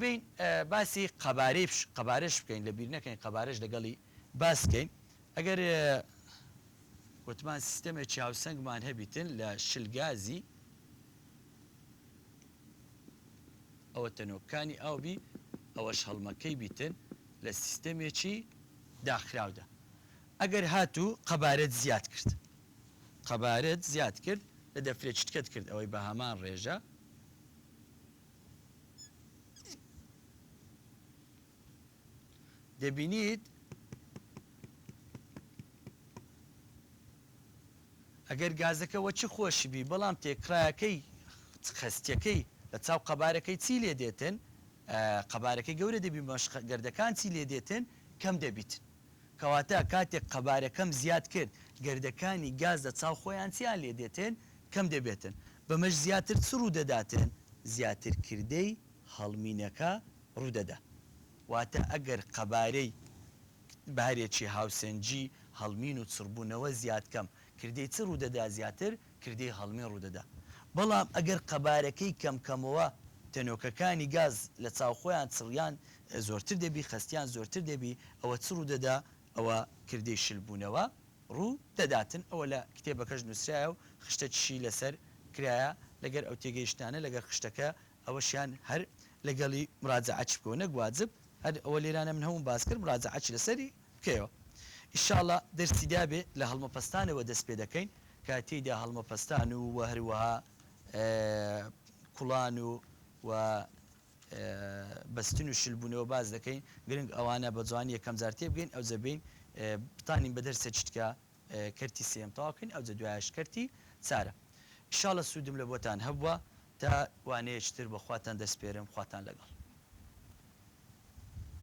بین باسی قەبارەش بکەین لە بیر نەکەین قەبارەش لەگەڵی باسکەین ئەگەر وتمان سیستەمێکی هاوسەنگمان هەبیتن لە شلگازی ئەوە تەنۆکانی ئاوبی ئەوەش هەڵمەکەی بیتن لە سیستەمێکی داخراودا ئەگەر هاتوو قەبارەت زیاد کرد لە دەفرێچتکەت کرد ئەوەی بە هەمان ڕێژە دەبینیت ئەگەر گازەکەەوە چی خۆشی بی بەڵام تێکرایەکەی خستیەکەی لە چاو قەبارەکەی چی لێ دێتن قەبارەکەی گەورە دەبی گەردەکان چی لێ دێتن کەم دەبیتن کەواتە کاتێک قەبارەکەم زیاد کرد گەردەکانی گاز لە چاو خۆیان چیان لێ دێتن کەم دەبێتن بەمەش زیاتر چ ڕوودەداتن زیاترکردەی هەڵمینەکە ڕوودەدا واتە ئەگەر قەبارەی بارێکی هاوسەنجی هەڵمین و چڕبوونەوە زیادکەم کردەی چ ڕوودەدا زیاتر کردەی هەڵمین ڕوودەدا بەڵام ئەگەر قەبارەکەی کەمکەمەوە تەنۆکەکانی گاز لە چاوخۆیان چڕیان زۆرتر دەبی خستیان زۆرتر دەبی ئەوە چ ڕوودەدا ئەوە کردەی شلبوونەوە ڕوو دەداتن ئەوە لە کتێبەکەش نووسرایە و خشتە چی لەسەر کرایە لەگەر ئەو تێگەیشتانە لەگەر خشتەکە ئەوەشیان هەر لەگەڵی مراجعەت بکەوە نەگوازب هەر ئەوە لێرانە من هەموو باس کرد مراجعەت لەسەری بکەوە ئینشاءڵڵا دەرسی دابێ لە هەڵمەپەستانەوە دەست پێ دەکەین کاتێدا هەڵمەپەستان و هەروەها کوڵان و بەستن و شلبوونەوە باز دەکەین گرنگ ئەوانە بە جوانی یەکەم جار تێ بگەین ئەو زەبین بتانین بە دەرسە چیتکە کەرتی سێم تاواکەین ئەو جە دوایش کەرتی چارە ئینشاءڵڵا سوودم لە بۆتان هەبووە تا وانەیەکتر بە خواتان دەست پێرم خواتان لەگەڵ